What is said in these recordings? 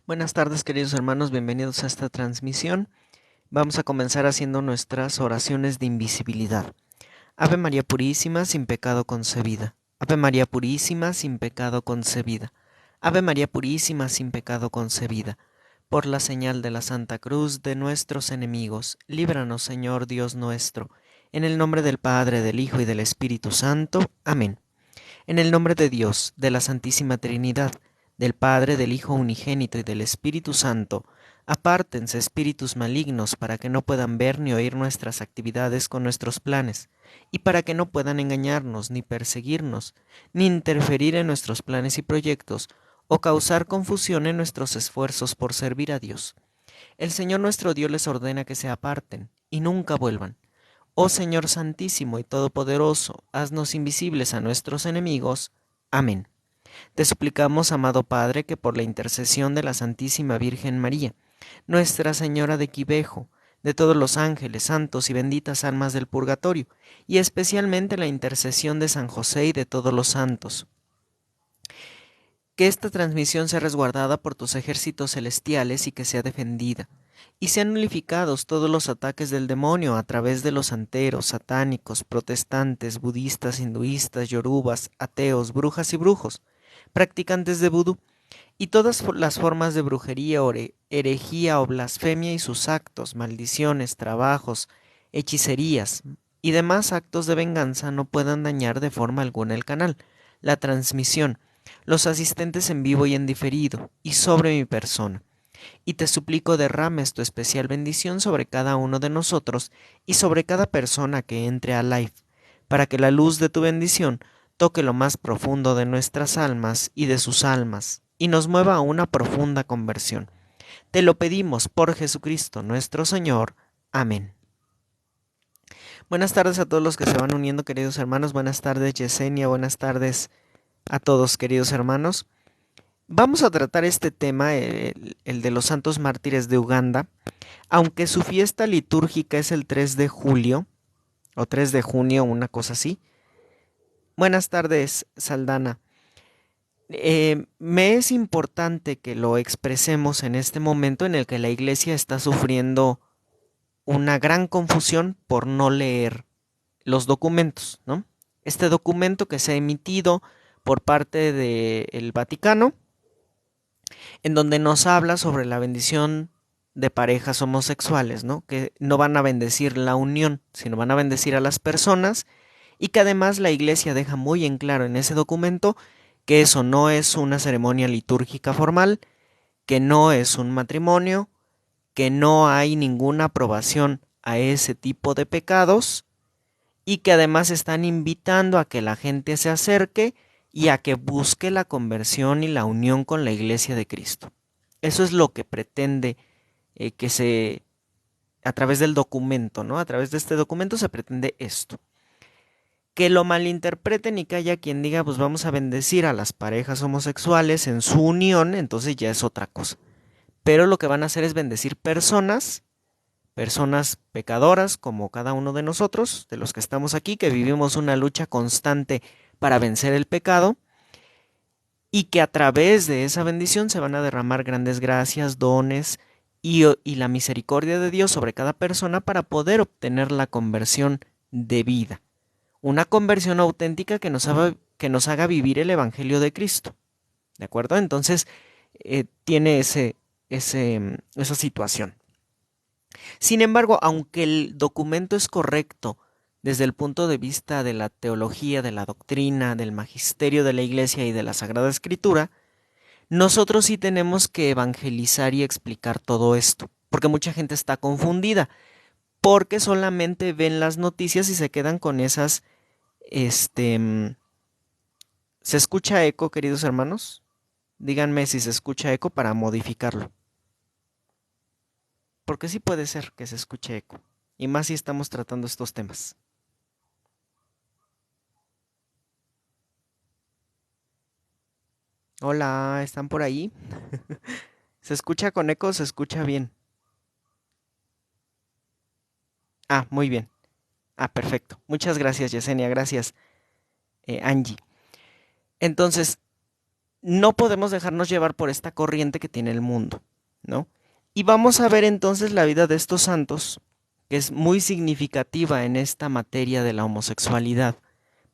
Buenas tardes, queridos hermanos, bienvenidos a esta transmisión. Vamos a comenzar haciendo nuestras oraciones de invisibilidad. Ave María Purísima, sin pecado concebida. Ave María Purísima, sin pecado concebida. Ave María Purísima, sin pecado concebida. Por la señal de la Santa Cruz de nuestros enemigos, líbranos, Señor Dios nuestro. En el nombre del Padre, del Hijo y del Espíritu Santo. Amén. En el nombre de Dios, de la Santísima Trinidad, del Padre, del Hijo unigénito y del Espíritu Santo, apártense espíritus malignos para que no puedan ver ni oír nuestras actividades con nuestros planes, y para que no puedan engañarnos, ni perseguirnos, ni interferir en nuestros planes y proyectos, o causar confusión en nuestros esfuerzos por servir a Dios. El Señor nuestro Dios les ordena que se aparten, y nunca vuelvan. Oh Señor Santísimo y Todopoderoso, haznos invisibles a nuestros enemigos. Amén. Te suplicamos, amado Padre, que por la intercesión de la Santísima Virgen María, Nuestra Señora de Quivejo, de todos los ángeles, santos y benditas almas del purgatorio, y especialmente la intercesión de San José y de todos los santos, que esta transmisión sea resguardada por tus ejércitos celestiales y que sea defendida, y sean nulificados todos los ataques del demonio a través de los santeros, satánicos, protestantes, budistas, hinduistas, yorubas, ateos, brujas y brujos, practicantes de vudú, y todas las formas de brujería, herejía o blasfemia y sus actos, maldiciones, trabajos, hechicerías y demás actos de venganza no puedan dañar de forma alguna el canal, la transmisión, los asistentes en vivo y en diferido, y sobre mi persona. Y te suplico derrames tu especial bendición sobre cada uno de nosotros y sobre cada persona que entre a live, para que la luz de tu bendición toque lo más profundo de nuestras almas y de sus almas, y nos mueva a una profunda conversión. Te lo pedimos por Jesucristo nuestro Señor. Amén. Buenas tardes a todos los que se van uniendo, queridos hermanos. Buenas tardes, Yesenia. Buenas tardes a todos, queridos hermanos. Vamos a tratar este tema, el de los santos mártires de Uganda, aunque su fiesta litúrgica es el 3 de julio, o 3 de junio, una cosa así. Buenas tardes, Saldana. Me es importante que lo expresemos en este momento en el que la Iglesia está sufriendo una gran confusión por no leer los documentos, ¿no? Este documento que se ha emitido por parte del Vaticano, en donde nos habla sobre la bendición de parejas homosexuales, ¿no? Que no van a bendecir la unión, sino van a bendecir a las personas, y que además la Iglesia deja muy en claro en ese documento que eso no es una ceremonia litúrgica formal, que no es un matrimonio, que no hay ninguna aprobación a ese tipo de pecados, y que además están invitando a que la gente se acerque y a que busque la conversión y la unión con la Iglesia de Cristo. Eso es lo que pretende que se, a través del documento, ¿no? A través de este documento se pretende esto. Que lo malinterpreten y que haya quien diga, pues vamos a bendecir a las parejas homosexuales en su unión, entonces ya es otra cosa. Pero lo que van a hacer es bendecir personas pecadoras como cada uno de nosotros, de los que estamos aquí, que vivimos una lucha constante para vencer el pecado, y que a través de esa bendición se van a derramar grandes gracias, dones y la misericordia de Dios sobre cada persona para poder obtener la conversión de vida. Una conversión auténtica que nos haga vivir el Evangelio de Cristo. ¿De acuerdo? Entonces, tiene esa situación. Sin embargo, aunque el documento es correcto desde el punto de vista de la teología, de la doctrina, del magisterio de la Iglesia y de la Sagrada Escritura, nosotros sí tenemos que evangelizar y explicar todo esto, porque mucha gente está confundida, porque solamente ven las noticias y se quedan con esas, ¿se escucha eco, queridos hermanos? Díganme si se escucha eco para modificarlo. Porque sí puede ser que se escuche eco, y más si estamos tratando estos temas. Hola, ¿están por ahí? ¿Se escucha con eco o se escucha bien? Ah, muy bien. Ah, perfecto. Muchas gracias, Yesenia. Gracias, Angie. Entonces, no podemos dejarnos llevar por esta corriente que tiene el mundo, ¿no? Y vamos a ver entonces la vida de estos santos, que es muy significativa en esta materia de la homosexualidad,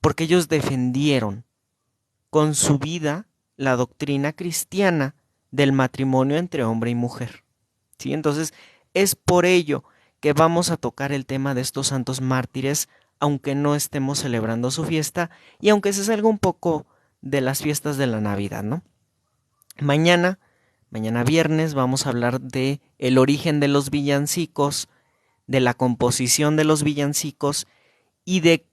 porque ellos defendieron con su vida la doctrina cristiana del matrimonio entre hombre y mujer. ¿Sí? Entonces, es por ello que vamos a tocar el tema de estos santos mártires, aunque no estemos celebrando su fiesta y aunque se salga un poco de las fiestas de la Navidad, ¿no? Mañana, mañana viernes, vamos a hablar de el origen de los villancicos, de la composición de los villancicos y de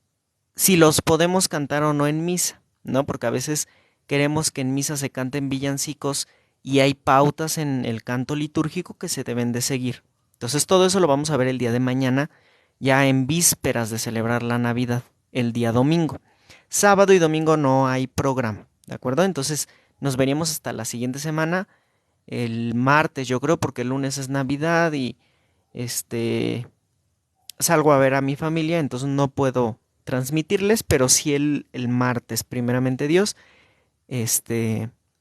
si los podemos cantar o no en misa, ¿no? Porque a veces queremos que en misa se canten villancicos y hay pautas en el canto litúrgico que se deben de seguir. Entonces todo eso lo vamos a ver el día de mañana, ya en vísperas de celebrar la Navidad, el día domingo. Sábado y domingo no hay programa, ¿de acuerdo? Entonces nos veríamos hasta la siguiente semana, el martes yo creo, porque el lunes es Navidad y salgo a ver a mi familia, entonces no puedo transmitirles, pero sí el martes, primeramente Dios,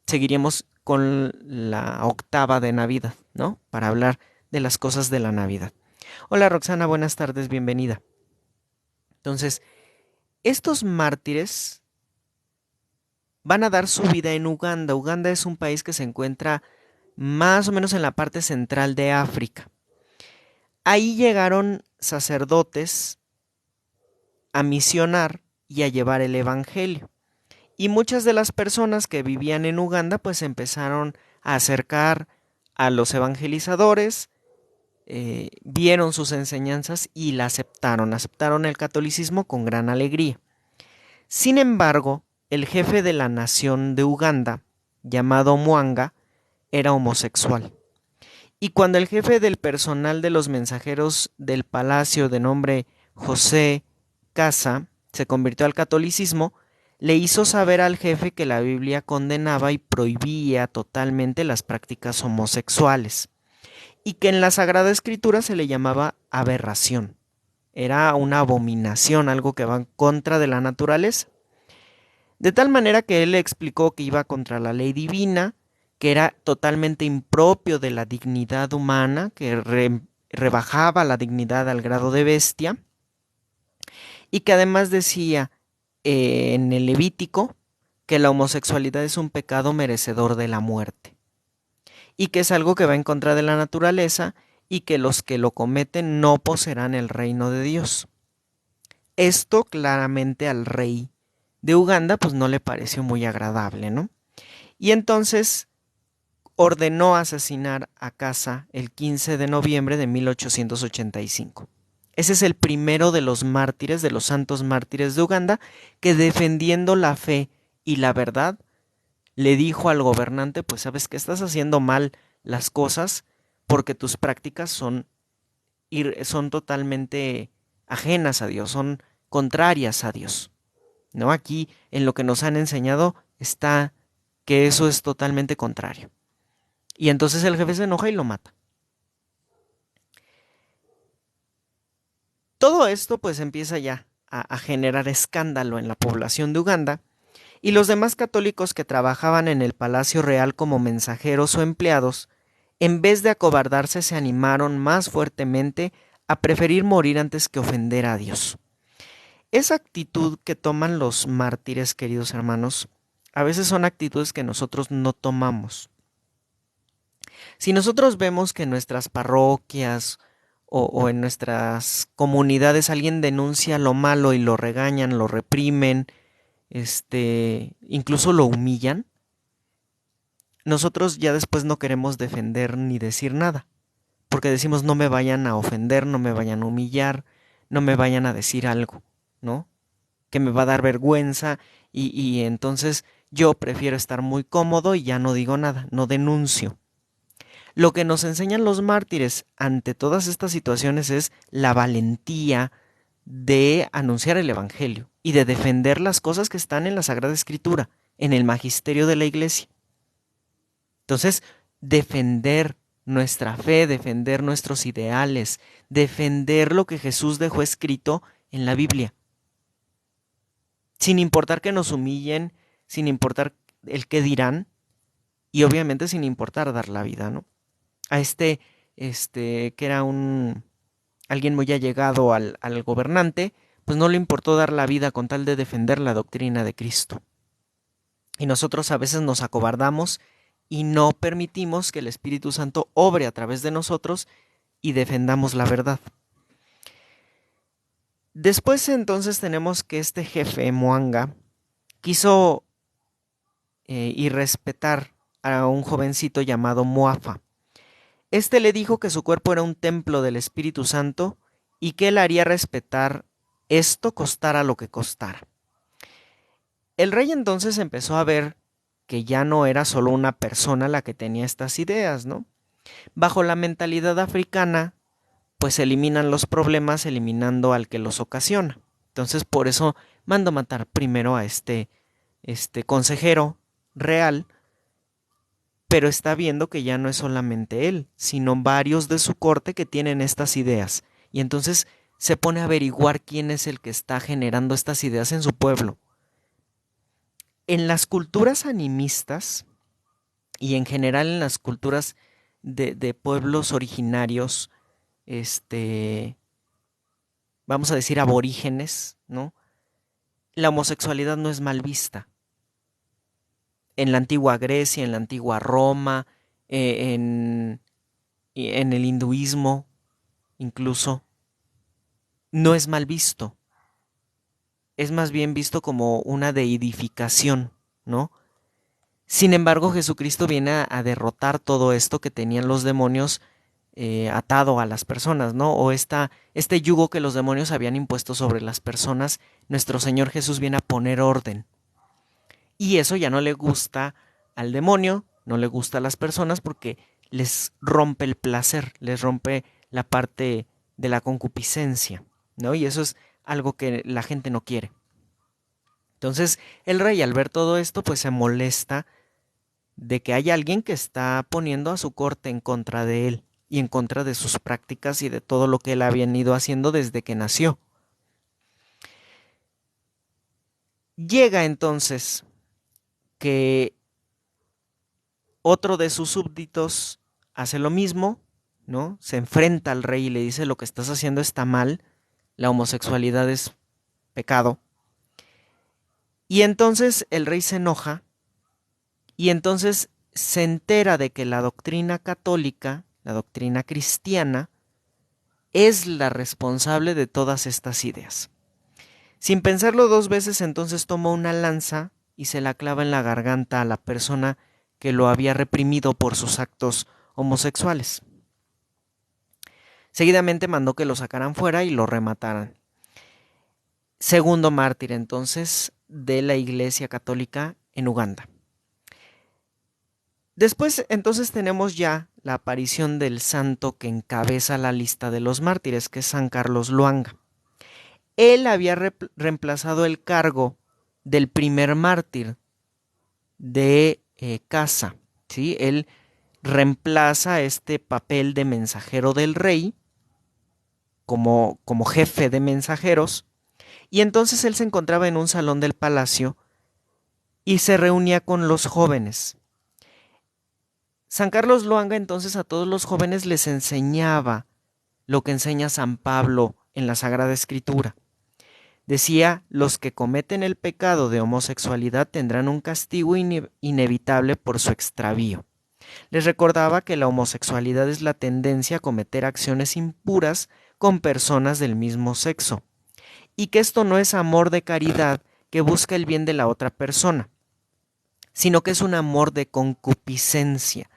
seguiremos con la octava de Navidad, ¿no? Para hablar de las cosas de la Navidad. Hola Roxana, buenas tardes, bienvenida. Entonces, estos mártires van a dar su vida en Uganda. Uganda es un país que se encuentra más o menos en la parte central de África. Ahí llegaron sacerdotes a misionar y a llevar el evangelio. Y muchas de las personas que vivían en Uganda pues empezaron a acercar a los evangelizadores, vieron sus enseñanzas y la aceptaron el catolicismo con gran alegría. Sin embargo, el jefe de la nación de Uganda, llamado Mwanga, era homosexual. Y cuando el jefe del personal de los mensajeros del palacio de nombre José Casa se convirtió al catolicismo, le hizo saber al jefe que la Biblia condenaba y prohibía totalmente las prácticas homosexuales y que en la Sagrada Escritura se le llamaba aberración. Era una abominación, algo que va en contra de la naturaleza. De tal manera que él le explicó que iba contra la ley divina, que era totalmente impropio de la dignidad humana, que rebajaba la dignidad al grado de bestia, y que además decía en el Levítico que la homosexualidad es un pecado merecedor de la muerte, y que es algo que va en contra de la naturaleza, y que los que lo cometen no poseerán el reino de Dios. Esto claramente al rey de Uganda pues no le pareció muy agradable, ¿no? Y entonces ordenó asesinar a Casa el 15 de noviembre de 1885. Ese es el primero de los mártires, de los santos mártires de Uganda, que defendiendo la fe y la verdad, le dijo al gobernante, pues sabes que estás haciendo mal las cosas porque tus prácticas son totalmente ajenas a Dios, son contrarias a Dios. ¿No? Aquí en lo que nos han enseñado está que eso es totalmente contrario. Y entonces el jefe se enoja y lo mata. Todo esto pues empieza ya a generar escándalo en la población de Uganda y los demás católicos que trabajaban en el Palacio Real como mensajeros o empleados, en vez de acobardarse se animaron más fuertemente a preferir morir antes que ofender a Dios. Esa actitud que toman los mártires, queridos hermanos, a veces son actitudes que nosotros no tomamos. Si nosotros vemos que en nuestras parroquias o en nuestras comunidades alguien denuncia lo malo y lo regañan, lo reprimen, incluso lo humillan, nosotros ya después no queremos defender ni decir nada, porque decimos no me vayan a ofender, no me vayan a humillar, no me vayan a decir algo, ¿no? Que me va a dar vergüenza y entonces yo prefiero estar muy cómodo y ya no digo nada, no denuncio. Lo que nos enseñan los mártires ante todas estas situaciones es la valentía de anunciar el Evangelio y de defender las cosas que están en la Sagrada Escritura, en el magisterio de la Iglesia. Entonces, defender nuestra fe, defender nuestros ideales, defender lo que Jesús dejó escrito en la Biblia. Sin importar que nos humillen, sin importar el qué dirán, y obviamente sin importar dar la vida, ¿no? A que era alguien muy allegado al gobernante, pues no le importó dar la vida con tal de defender la doctrina de Cristo. Y nosotros a veces nos acobardamos y no permitimos que el Espíritu Santo obre a través de nosotros y defendamos la verdad. Después entonces tenemos que este jefe, Mwanga, quiso irrespetar a un jovencito llamado Muafa. Este le dijo que su cuerpo era un templo del Espíritu Santo y que él haría respetar esto costara lo que costara. El rey entonces empezó a ver que ya no era solo una persona la que tenía estas ideas, ¿no? Bajo la mentalidad africana, pues se eliminan los problemas eliminando al que los ocasiona. Entonces por eso mandó matar primero a este consejero real, pero está viendo que ya no es solamente él, sino varios de su corte que tienen estas ideas. Y entonces se pone a averiguar quién es el que está generando estas ideas en su pueblo. En las culturas animistas y en general en las culturas de pueblos originarios, vamos a decir aborígenes, ¿no? La homosexualidad no es mal vista. En la antigua Grecia, en la antigua Roma, en el hinduismo incluso, no es mal visto. Es más bien visto como una deidificación, ¿no? Sin embargo, Jesucristo viene a derrotar todo esto que tenían los demonios atado a las personas, ¿no? O este yugo que los demonios habían impuesto sobre las personas, nuestro Señor Jesús viene a poner orden. Y eso ya no le gusta al demonio, no le gusta a las personas porque les rompe el placer, les rompe la parte de la concupiscencia, ¿no? Y eso es algo que la gente no quiere. Entonces, el rey al ver todo esto, pues se molesta de que hay alguien que está poniendo a su corte en contra de él y en contra de sus prácticas y de todo lo que él había ido haciendo desde que nació. Llega entonces que otro de sus súbditos hace lo mismo, ¿no? Se enfrenta al rey y le dice: lo que estás haciendo está mal, la homosexualidad es pecado. Y entonces el rey se enoja y entonces se entera de que la doctrina católica, la doctrina cristiana, es la responsable de todas estas ideas. Sin pensarlo dos veces, entonces toma una lanza y se la clava en la garganta a la persona que lo había reprimido por sus actos homosexuales. Seguidamente mandó que lo sacaran fuera y lo remataran. Segundo mártir entonces de la Iglesia Católica en Uganda. Después entonces tenemos ya la aparición del santo que encabeza la lista de los mártires, que es San Carlos Lwanga. Él había reemplazado el cargo del primer mártir de Casa, ¿sí? Él reemplaza este papel de mensajero del rey como jefe de mensajeros, y entonces él se encontraba en un salón del palacio y se reunía con los jóvenes. San Carlos Lwanga entonces a todos los jóvenes les enseñaba lo que enseña San Pablo en la Sagrada Escritura. Decía: los que cometen el pecado de homosexualidad tendrán un castigo inevitable por su extravío. Les recordaba que la homosexualidad es la tendencia a cometer acciones impuras con personas del mismo sexo, y que esto no es amor de caridad que busca el bien de la otra persona, sino que es un amor de concupiscencia,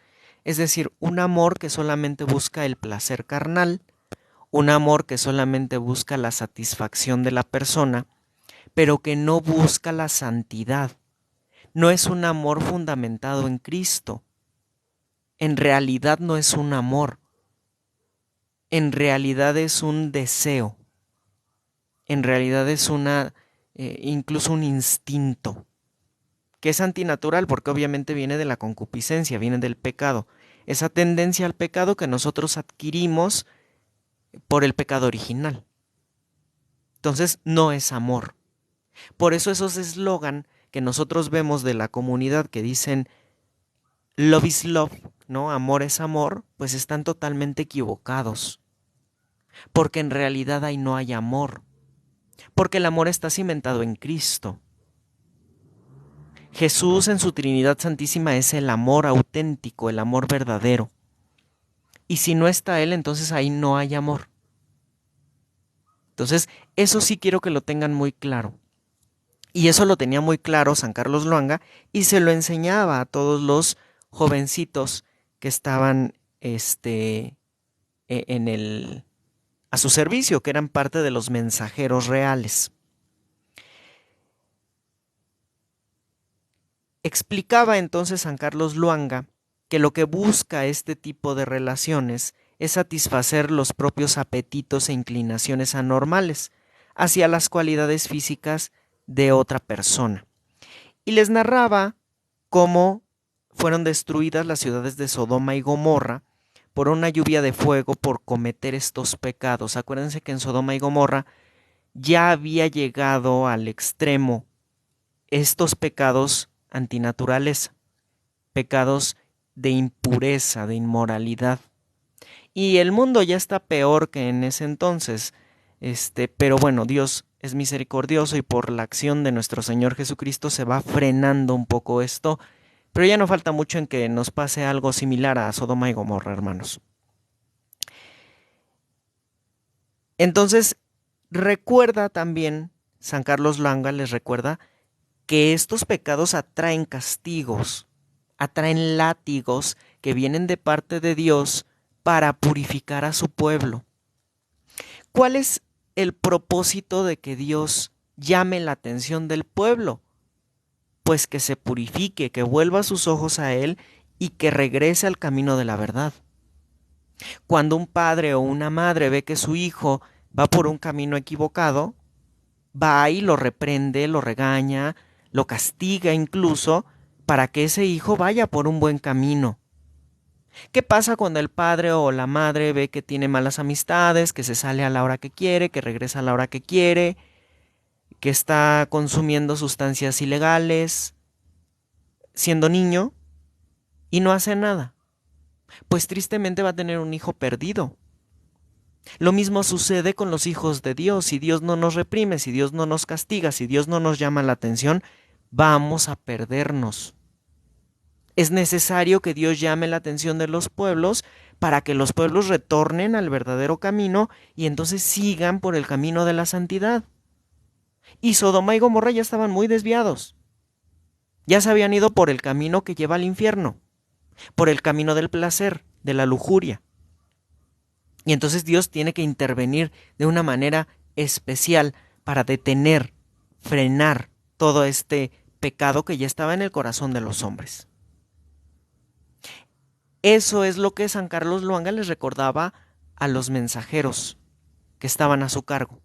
es decir, un amor que solamente busca el placer carnal, un amor que solamente busca la satisfacción de la persona, pero que no busca la santidad. No es un amor fundamentado en Cristo. En realidad no es un amor. En realidad es un deseo. En realidad es incluso un instinto, que es antinatural porque obviamente viene de la concupiscencia, viene del pecado. Esa tendencia al pecado que nosotros adquirimos por el pecado original. Entonces no es amor. Por eso esos eslogan que nosotros vemos de la comunidad que dicen love is love, ¿no? Amor es amor, pues están totalmente equivocados. Porque en realidad ahí no hay amor. Porque el amor está cimentado en Cristo. Jesús en su Trinidad Santísima es el amor auténtico, el amor verdadero. Y si no está Él, entonces ahí no hay amor. Entonces, eso sí quiero que lo tengan muy claro. Y eso lo tenía muy claro San Carlos Luanga y se lo enseñaba a todos los jovencitos que estaban a su servicio, que eran parte de los mensajeros reales. Explicaba entonces San Carlos Luanga que lo que busca este tipo de relaciones es satisfacer los propios apetitos e inclinaciones anormales hacia las cualidades físicas de otra persona. Y les narraba cómo fueron destruidas las ciudades de Sodoma y Gomorra por una lluvia de fuego por cometer estos pecados. Acuérdense que en Sodoma y Gomorra ya había llegado al extremo estos pecados antinaturaleza, pecados de impureza, de inmoralidad. Y el mundo ya está peor que en ese entonces, pero bueno, Dios es misericordioso y por la acción de nuestro Señor Jesucristo se va frenando un poco esto, pero ya no falta mucho en que nos pase algo similar a Sodoma y Gomorra, hermanos. Entonces, recuerda también, San Carlos Luanga les recuerda que estos pecados atraen castigos, atraen látigos que vienen de parte de Dios para purificar a su pueblo. ¿Cuál es el propósito de que Dios llame la atención del pueblo? Pues que se purifique, que vuelva sus ojos a Él y que regrese al camino de la verdad. Cuando un padre o una madre ve que su hijo va por un camino equivocado, va y lo reprende, lo regaña, lo castiga incluso para que ese hijo vaya por un buen camino. ¿Qué pasa cuando el padre o la madre ve que tiene malas amistades, que se sale a la hora que quiere, que regresa a la hora que quiere, que está consumiendo sustancias ilegales, siendo niño, y no hace nada? Pues tristemente va a tener un hijo perdido. Lo mismo sucede con los hijos de Dios. Si Dios no nos reprime, si Dios no nos castiga, si Dios no nos llama la atención, vamos a perdernos. Es necesario que Dios llame la atención de los pueblos para que los pueblos retornen al verdadero camino y entonces sigan por el camino de la santidad. Y Sodoma y Gomorra ya estaban muy desviados. Ya se habían ido por el camino que lleva al infierno, por el camino del placer, de la lujuria. Y entonces Dios tiene que intervenir de una manera especial para detener, frenar todo este pecado que ya estaba en el corazón de los hombres. Eso es lo que San Carlos Luanga les recordaba a los mensajeros que estaban a su cargo.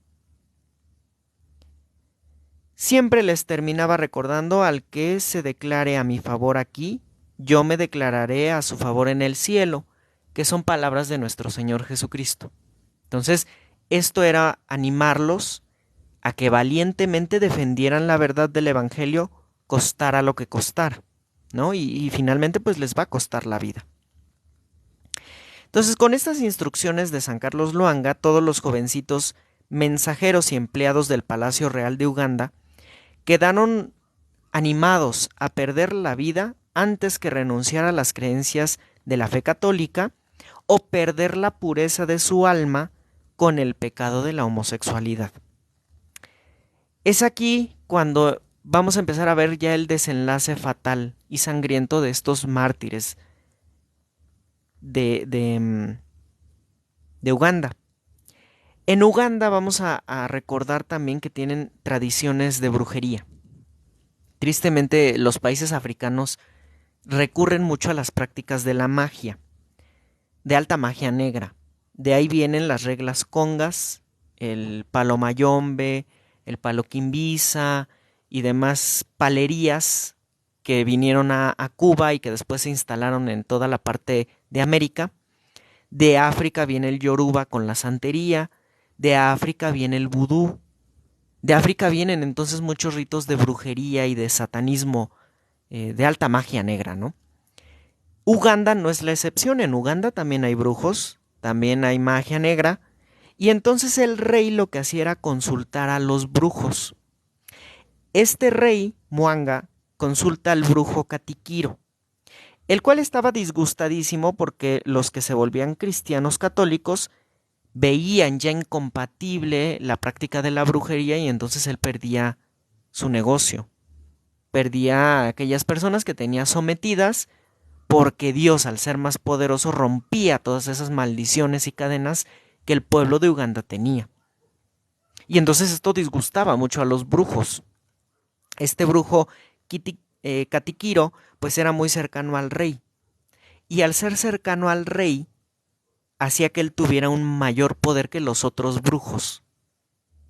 Siempre les terminaba recordando: al que se declare a mi favor aquí, yo me declararé a su favor en el cielo, que son palabras de nuestro Señor Jesucristo. Entonces, esto era animarlos a que valientemente defendieran la verdad del Evangelio, costara lo que costara, ¿no? Y finalmente pues les va a costar la vida. Entonces, con estas instrucciones de San Carlos Luanga, todos los jovencitos mensajeros y empleados del Palacio Real de Uganda quedaron animados a perder la vida antes que renunciar a las creencias de la fe católica o perder la pureza de su alma con el pecado de la homosexualidad. Es aquí cuando vamos a empezar a ver ya el desenlace fatal y sangriento de estos mártires de Uganda. En Uganda vamos a recordar también que tienen tradiciones de brujería. Tristemente, los países africanos recurren mucho a las prácticas de la magia, de alta magia negra. De ahí vienen las reglas congas, el palo mayombe, el palo quimbisa y demás palerías que vinieron a Cuba y que después se instalaron en toda la parte de América. De África viene el yoruba con la santería, de África viene el vudú, De África vienen entonces muchos ritos de brujería y de satanismo, de alta magia negra, ¿no? Uganda no es la excepción. En Uganda también hay brujos, también hay magia negra. Y entonces el rey lo que hacía era consultar a los brujos. Este rey, Mwanga, consulta al brujo Katikiro, el cual estaba disgustadísimo porque los que se volvían cristianos católicos veían ya incompatible la práctica de la brujería y entonces él perdía su negocio. Perdía a aquellas personas que tenía sometidas porque Dios, al ser más poderoso, rompía todas esas maldiciones y cadenas que el pueblo de Uganda tenía. Y entonces esto disgustaba mucho a los brujos. Este brujo Katikiro pues era muy cercano al rey. Y al ser cercano al rey, hacía que él tuviera un mayor poder que los otros brujos.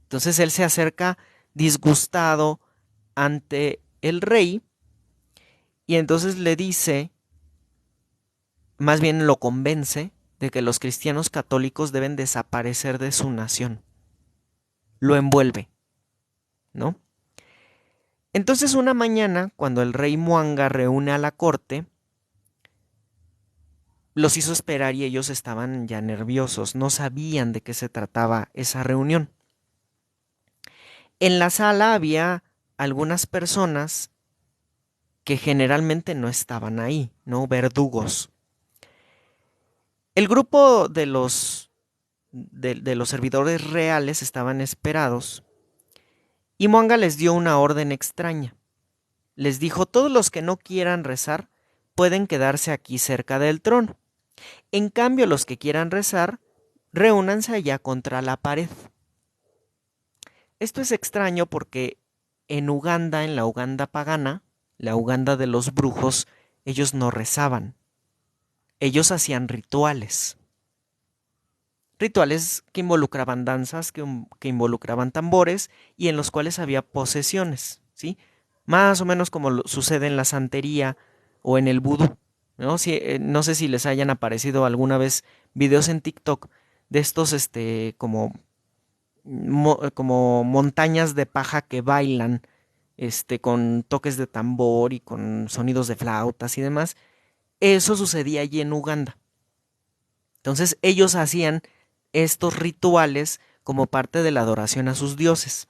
Entonces él se acerca disgustado ante el rey y entonces le dice, más bien lo convence, de que los cristianos católicos deben desaparecer de su nación. Lo envuelve, ¿no? Entonces una mañana, cuando el rey Mwanga reúne a la corte, los hizo esperar y ellos estaban ya nerviosos, no sabían de qué se trataba esa reunión. En la sala había algunas personas que generalmente no estaban ahí, ¿no? Verdugos. El grupo de los servidores reales estaban esperados y Mwanga les dio una orden extraña. Les dijo, todos los que no quieran rezar pueden quedarse aquí cerca del trono. En cambio, los que quieran rezar, reúnanse allá contra la pared. Esto es extraño porque en Uganda, en la Uganda pagana, la Uganda de los brujos, ellos no rezaban. Ellos hacían rituales. Rituales que involucraban danzas, que involucraban tambores y en los cuales había posesiones, ¿sí? Más o menos como sucede en la santería o en el vudú, ¿no? No sé si les hayan aparecido alguna vez videos en TikTok de estos, como montañas de paja que bailan, con toques de tambor y con sonidos de flautas y demás. Eso sucedía allí en Uganda. Entonces ellos hacían estos rituales como parte de la adoración a sus dioses.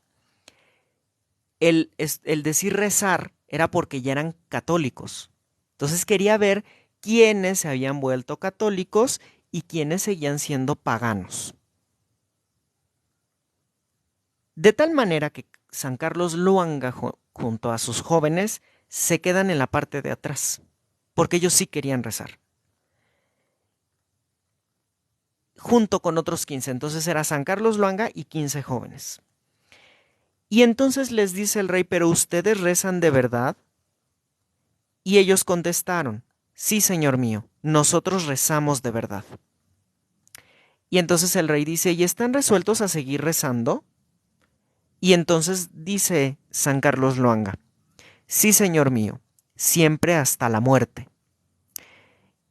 El decir rezar era porque ya eran católicos. Entonces quería ver quiénes se habían vuelto católicos y quiénes seguían siendo paganos. De tal manera que San Carlos Luanga junto a sus jóvenes se quedan en la parte de atrás, porque ellos sí querían rezar. Junto con otros 15, entonces era San Carlos Luanga y 15 jóvenes. Y entonces les dice el rey, ¿pero ustedes rezan de verdad? Y ellos contestaron, sí, señor mío, nosotros rezamos de verdad. Y entonces el rey dice, ¿y están resueltos a seguir rezando? Y entonces dice San Carlos Luanga, sí, señor mío, siempre hasta la muerte.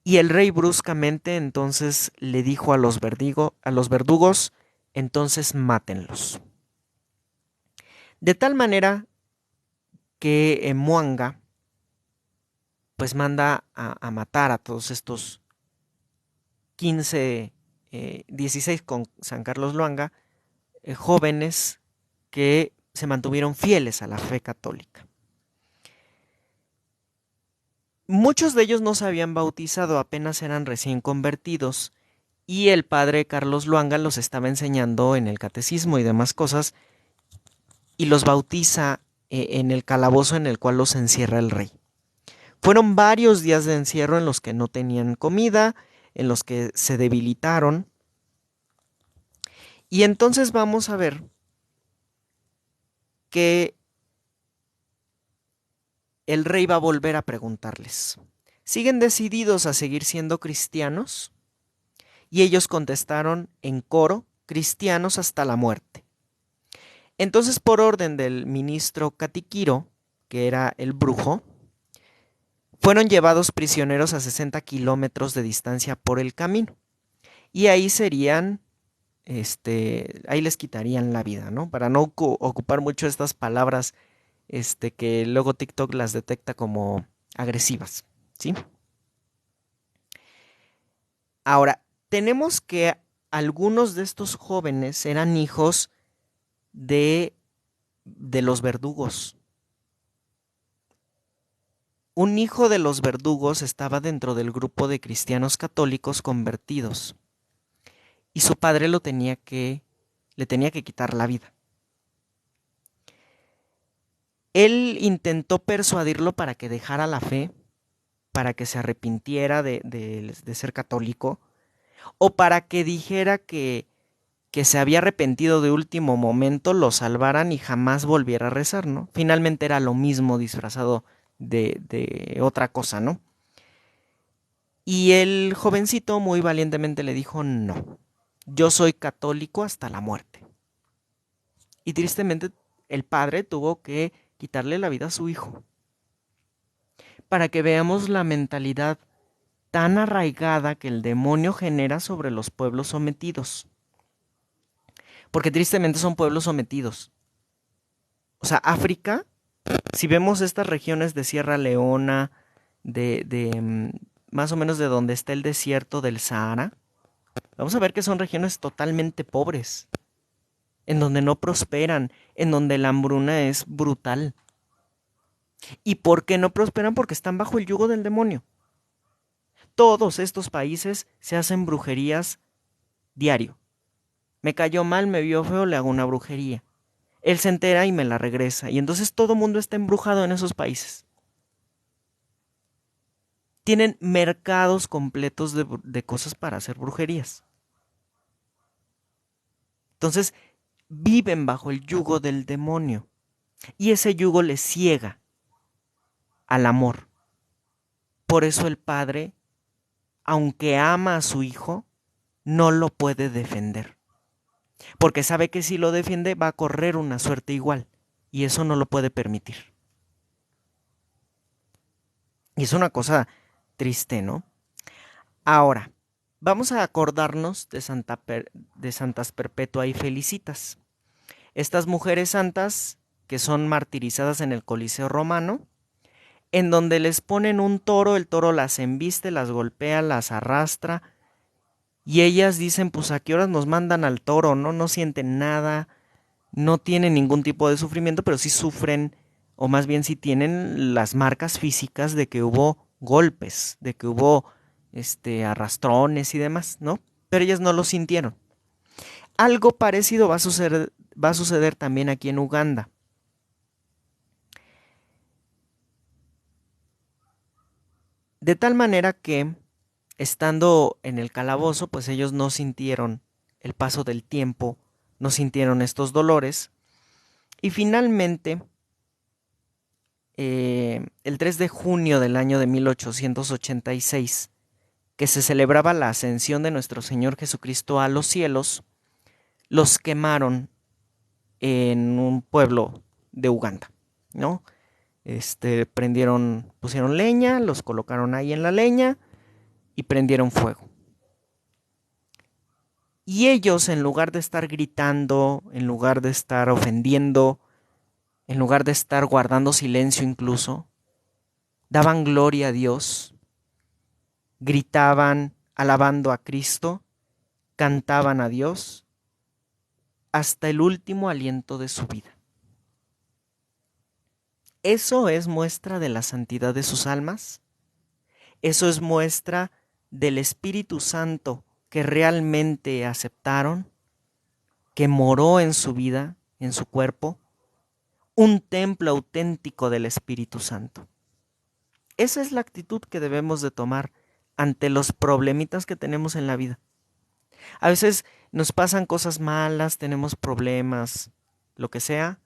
Y el rey bruscamente entonces le dijo a los verdugos, entonces mátenlos. De tal manera que Mwanga pues manda a matar a todos estos 15, 16 con San Carlos Luanga, jóvenes que se mantuvieron fieles a la fe católica. Muchos de ellos no se habían bautizado, apenas eran recién convertidos, y el padre Carlos Luanga los estaba enseñando en el catecismo y demás cosas, y los bautiza en el calabozo en el cual los encierra el rey. Fueron varios días de encierro en los que no tenían comida, en los que se debilitaron. Y entonces vamos a ver que el rey va a volver a preguntarles, ¿siguen decididos a seguir siendo cristianos? Y ellos contestaron en coro, cristianos hasta la muerte. Entonces, por orden del ministro Katikiro, que era el brujo, fueron llevados prisioneros a 60 kilómetros de distancia por el camino. Y ahí serían ahí les quitarían la vida, ¿no? Para no ocupar mucho estas palabras, que luego TikTok las detecta como agresivas, ¿sí? Ahora, tenemos que algunos de estos jóvenes eran hijos de, de los verdugos. Un hijo de los verdugos estaba dentro del grupo de cristianos católicos convertidos y su padre le tenía que quitar la vida. Él intentó persuadirlo para que dejara la fe, para que se arrepintiera de ser católico, o para que dijera que se había arrepentido de último momento, lo salvaran y jamás volviera a rezar, ¿no? Finalmente era lo mismo disfrazado de otra cosa, ¿no? Y el jovencito muy valientemente le dijo, no, yo soy católico hasta la muerte. Y tristemente el padre tuvo que quitarle la vida a su hijo. Para que veamos la mentalidad tan arraigada que el demonio genera sobre los pueblos sometidos. Porque tristemente son pueblos sometidos. O sea, África, si vemos estas regiones de Sierra Leona, de más o menos de donde está el desierto del Sahara, vamos a ver que son regiones totalmente pobres, en donde no prosperan, en donde la hambruna es brutal. ¿Y por qué no prosperan? Porque están bajo el yugo del demonio. Todos estos países se hacen brujerías diario. Me cayó mal, me vio feo, le hago una brujería. Él se entera y me la regresa. Y entonces todo el mundo está embrujado en esos países. Tienen mercados completos de cosas para hacer brujerías. Entonces viven bajo el yugo del demonio. Y ese yugo les ciega al amor. Por eso el padre, aunque ama a su hijo, no lo puede defender. Porque sabe que si lo defiende va a correr una suerte igual. Y eso no lo puede permitir. Y es una cosa triste, ¿no? Ahora, vamos a acordarnos de Santas Perpetua y Felicitas. Estas mujeres santas que son martirizadas en el Coliseo Romano, en donde les ponen un toro, el toro las embiste, las golpea, las arrastra, y ellas dicen, pues a qué horas nos mandan al toro, ¿no? No sienten nada, no tienen ningún tipo de sufrimiento, pero sí sufren, o más bien sí tienen las marcas físicas de que hubo golpes, de que hubo arrastrones y demás, ¿no? Pero ellas no lo sintieron. Algo parecido va a suceder también aquí en Uganda. De tal manera que, estando en el calabozo, pues ellos no sintieron el paso del tiempo, no sintieron estos dolores. Y finalmente, el 3 de junio del año de 1886, que se celebraba la ascensión de nuestro Señor Jesucristo a los cielos, los quemaron en un pueblo de Uganda, ¿no? Pusieron leña, los colocaron ahí en la leña y prendieron fuego. Y ellos, en lugar de estar gritando, en lugar de estar ofendiendo, en lugar de estar guardando silencio incluso, daban gloria a Dios, gritaban alabando a Cristo, cantaban a Dios hasta el último aliento de su vida. ¿Eso es muestra de la santidad de sus almas? ¿Eso es muestra del Espíritu Santo que realmente aceptaron, que moró en su vida, en su cuerpo? Un templo auténtico del Espíritu Santo. Esa es la actitud que debemos de tomar ante los problemitas que tenemos en la vida. A veces nos pasan cosas malas, tenemos problemas, lo que sea,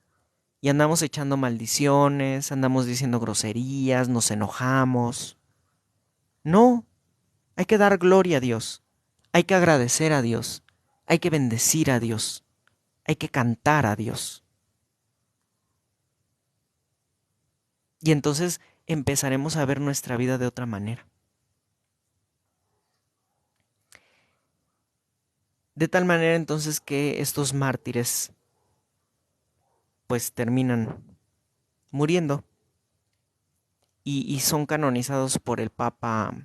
y andamos echando maldiciones, andamos diciendo groserías, nos enojamos. No, hay que dar gloria a Dios, hay que agradecer a Dios, hay que bendecir a Dios, hay que cantar a Dios. Y entonces empezaremos a ver nuestra vida de otra manera. De tal manera entonces que estos mártires pues terminan muriendo y son canonizados por el Papa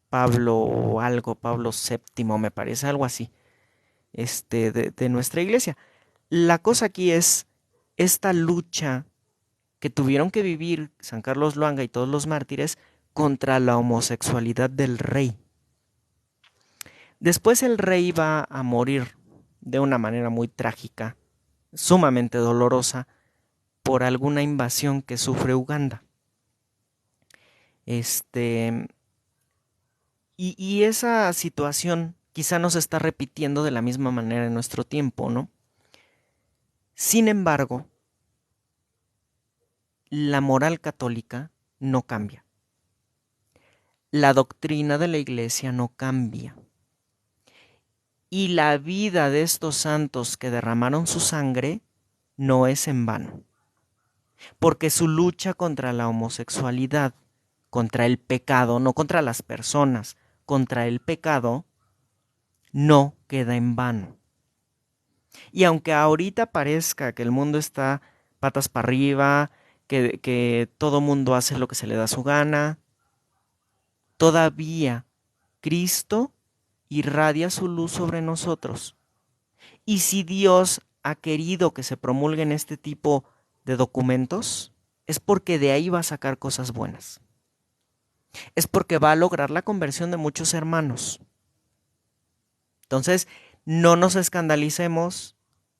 Pablo o algo, Pablo VII me parece, algo así, de nuestra iglesia. La cosa aquí es esta lucha que tuvieron que vivir San Carlos Luanga y todos los mártires contra la homosexualidad del rey. Después el rey va a morir de una manera muy trágica, sumamente dolorosa, por alguna invasión que sufre Uganda. Y esa situación quizá no se está repitiendo de la misma manera en nuestro tiempo, ¿no? Sin embargo, la moral católica no cambia. La doctrina de la iglesia no cambia. Y la vida de estos santos que derramaron su sangre no es en vano. Porque su lucha contra la homosexualidad, contra el pecado, no contra las personas, contra el pecado, no queda en vano. Y aunque ahorita parezca que el mundo está patas para arriba, que todo mundo hace lo que se le da su gana, todavía Cristo irradia su luz sobre nosotros. Y si Dios ha querido que se promulguen este tipo de documentos, es porque de ahí va a sacar cosas buenas. Es porque va a lograr la conversión de muchos hermanos. Entonces, no nos escandalicemos,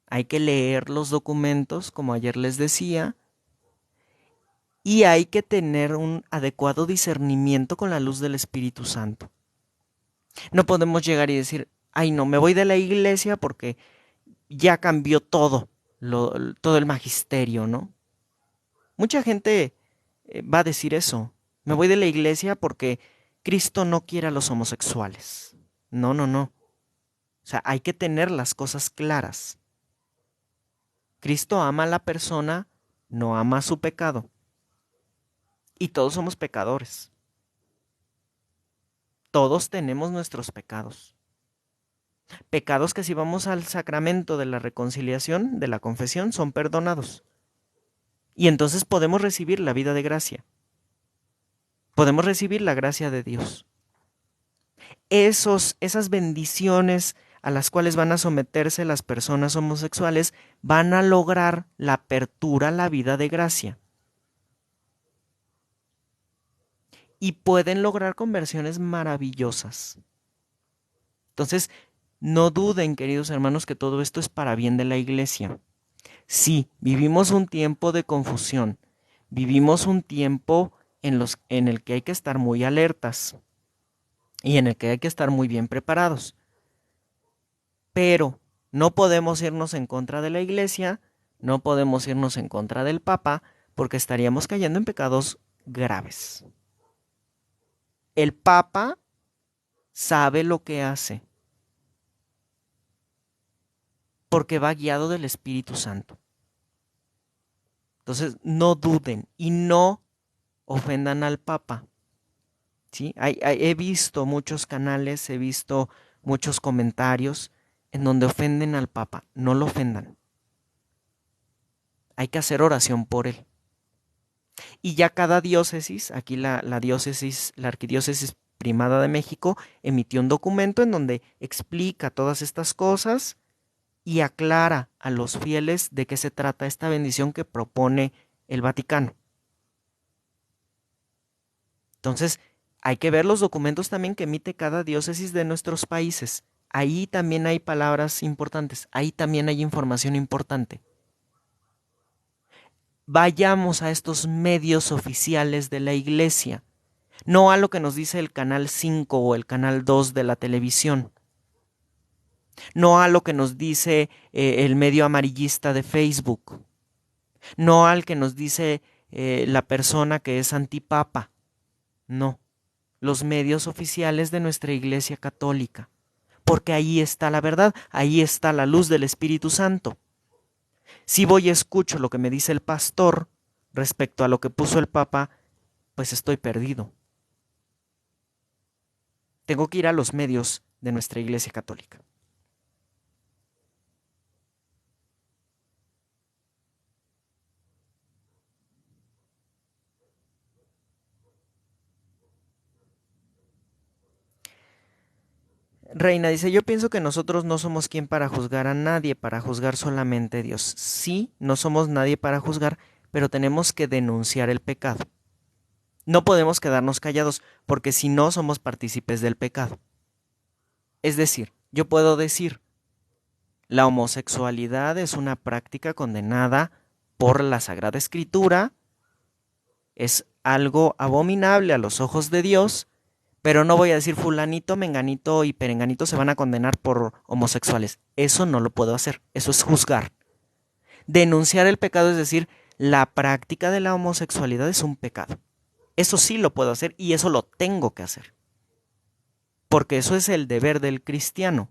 hay que leer los documentos, como ayer les decía, y hay que tener un adecuado discernimiento con la luz del Espíritu Santo. No podemos llegar y decir, ay no, me voy de la iglesia porque ya cambió todo, todo el magisterio, ¿no? Mucha gente va a decir eso, me voy de la iglesia porque Cristo no quiere a los homosexuales. No, no, no. O sea, hay que tener las cosas claras. Cristo ama a la persona, no ama su pecado. Y todos somos pecadores. Todos tenemos nuestros pecados. Pecados que si vamos al sacramento de la reconciliación, de la confesión, son perdonados. Y entonces podemos recibir la vida de gracia. Podemos recibir la gracia de Dios. Esas bendiciones a las cuales van a someterse las personas homosexuales van a lograr la apertura a la vida de gracia. Y pueden lograr conversiones maravillosas. Entonces, no duden, queridos hermanos, que todo esto es para bien de la iglesia. Sí, vivimos un tiempo de confusión. Vivimos un tiempo en el que hay que estar muy alertas y en el que hay que estar muy bien preparados. Pero no podemos irnos en contra de la iglesia, no podemos irnos en contra del Papa, porque estaríamos cayendo en pecados graves. El Papa sabe lo que hace, porque va guiado del Espíritu Santo. Entonces, no duden y no ofendan al Papa. ¿Sí? He visto muchos canales, he visto muchos comentarios en donde ofenden al Papa. No lo ofendan. Hay que hacer oración por él. Y ya cada diócesis, aquí la arquidiócesis primada de México, emitió un documento en donde explica todas estas cosas y aclara a los fieles de qué se trata esta bendición que propone el Vaticano. Entonces, hay que ver los documentos también que emite cada diócesis de nuestros países. Ahí también hay palabras importantes, ahí también hay información importante. Vayamos a estos medios oficiales de la iglesia, no a lo que nos dice el canal 5 o el canal 2 de la televisión, no a lo que nos dice el medio amarillista de Facebook, no al que nos dice la persona que es antipapa, no, los medios oficiales de nuestra Iglesia Católica, porque ahí está la verdad, ahí está la luz del Espíritu Santo. Si voy y escucho lo que me dice el pastor respecto a lo que puso el Papa, pues estoy perdido. Tengo que ir a los medios de nuestra Iglesia Católica. Reina dice, yo pienso que nosotros no somos quien para juzgar a nadie, para juzgar solamente a Dios. Sí, no somos nadie para juzgar, pero tenemos que denunciar el pecado. No podemos quedarnos callados, porque si no somos partícipes del pecado. Es decir, yo puedo decir, la homosexualidad es una práctica condenada por la Sagrada Escritura, es algo abominable a los ojos de Dios, pero no voy a decir fulanito, menganito y perenganito se van a condenar por homosexuales. Eso no lo puedo hacer, eso es juzgar. Denunciar el pecado es decir, la práctica de la homosexualidad es un pecado. Eso sí lo puedo hacer y eso lo tengo que hacer. Porque eso es el deber del cristiano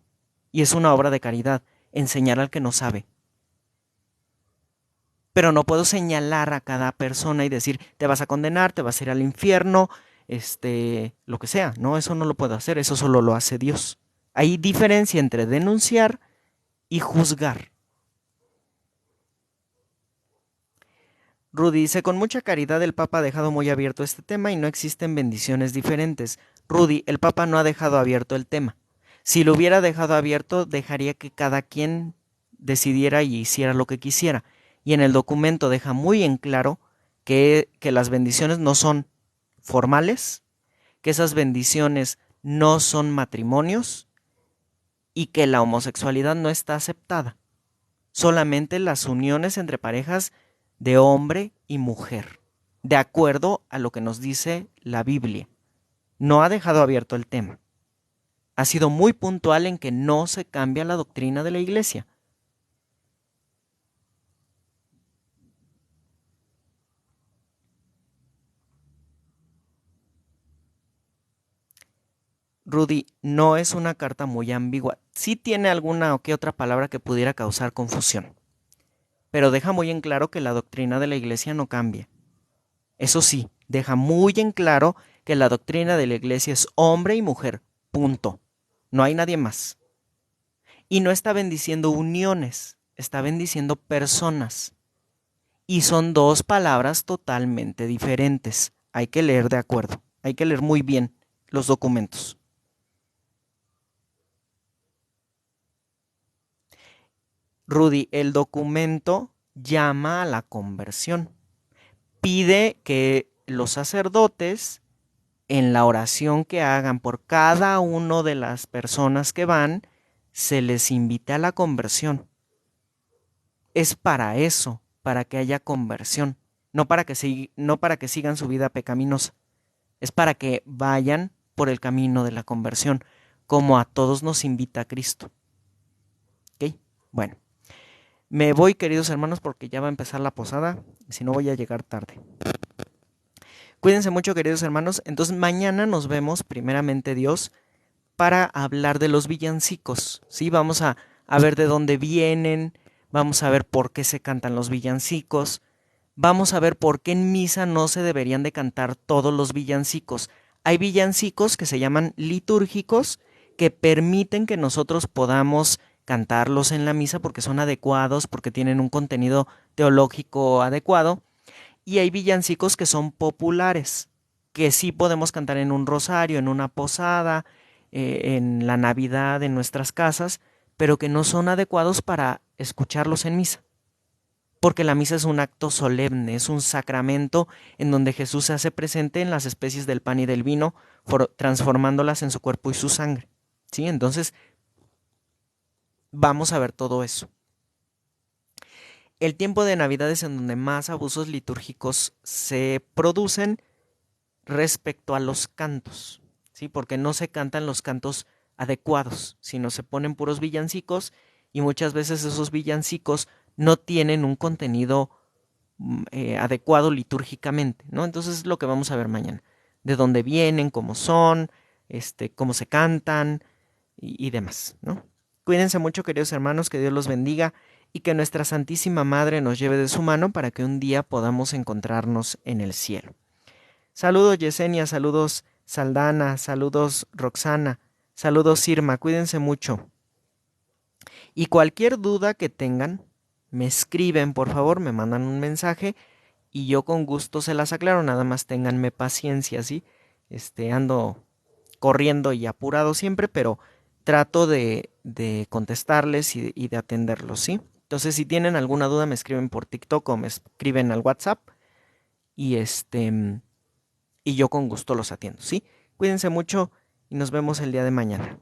y es una obra de caridad, enseñar al que no sabe. Pero no puedo señalar a cada persona y decir, te vas a condenar, te vas a ir al infierno, lo que sea. No, eso no lo puedo hacer, eso solo lo hace Dios. Hay diferencia entre denunciar y juzgar. Rudy dice, con mucha caridad el Papa ha dejado muy abierto este tema y no existen bendiciones diferentes. Rudy, el Papa no ha dejado abierto el tema. Si lo hubiera dejado abierto, dejaría que cada quien decidiera y hiciera lo que quisiera. Y en el documento deja muy en claro que las bendiciones no son formales, que esas bendiciones no son matrimonios y que la homosexualidad no está aceptada. Solamente las uniones entre parejas de hombre y mujer, de acuerdo a lo que nos dice la Biblia. No ha dejado abierto el tema. Ha sido muy puntual en que no se cambia la doctrina de la Iglesia. Rudy, no es una carta muy ambigua. Sí tiene alguna o que otra palabra que pudiera causar confusión, pero deja muy en claro que la doctrina de la Iglesia no cambia. Eso sí, deja muy en claro que la doctrina de la Iglesia es hombre y mujer, punto. No hay nadie más. Y no está bendiciendo uniones, está bendiciendo personas. Y son dos palabras totalmente diferentes. Hay que leer de acuerdo, hay que leer muy bien los documentos. Rudy, el documento llama a la conversión. Pide que los sacerdotes, en la oración que hagan por cada una de las personas que van, se les invite a la conversión. Es para eso, para que haya conversión, no para que sigan su vida pecaminosa. Es para que vayan por el camino de la conversión, como a todos nos invita Cristo. ¿Ok? Bueno, me voy, queridos hermanos, porque ya va a empezar la posada, si no voy a llegar tarde. Cuídense mucho, queridos hermanos. Entonces mañana nos vemos, primeramente Dios, para hablar de los villancicos. ¿Sí? Vamos a ver de dónde vienen, vamos a ver por qué se cantan los villancicos, vamos a ver por qué en misa no se deberían de cantar todos los villancicos. Hay villancicos que se llaman litúrgicos, que permiten que nosotros podamos cantarlos en la misa porque son adecuados, porque tienen un contenido teológico adecuado. Y hay villancicos que son populares, que sí podemos cantar en un rosario, en una posada, en la Navidad, en nuestras casas, pero que no son adecuados para escucharlos en misa. Porque la misa es un acto solemne, es un sacramento en donde Jesús se hace presente en las especies del pan y del vino, transformándolas en su cuerpo y su sangre. ¿Sí? Entonces, vamos a ver todo eso. El tiempo de Navidad es en donde más abusos litúrgicos se producen respecto a los cantos, ¿sí? Porque no se cantan los cantos adecuados, sino se ponen puros villancicos y muchas veces esos villancicos no tienen un contenido adecuado litúrgicamente, ¿no? Entonces es lo que vamos a ver mañana, de dónde vienen, cómo son, cómo se cantan y demás, ¿no? Cuídense mucho, queridos hermanos, que Dios los bendiga y que nuestra Santísima Madre nos lleve de su mano para que un día podamos encontrarnos en el cielo. Saludos Yesenia, saludos Saldana, saludos Roxana, saludos Irma, cuídense mucho. Y cualquier duda que tengan, me escriben, por favor, me mandan un mensaje y yo con gusto se las aclaro, nada más ténganme paciencia, ¿sí? Ando corriendo y apurado siempre, pero trato de contestarles y de atenderlos, ¿sí? Entonces, si tienen alguna duda, me escriben por TikTok o me escriben al WhatsApp y y yo con gusto los atiendo, ¿sí? Cuídense mucho y nos vemos el día de mañana.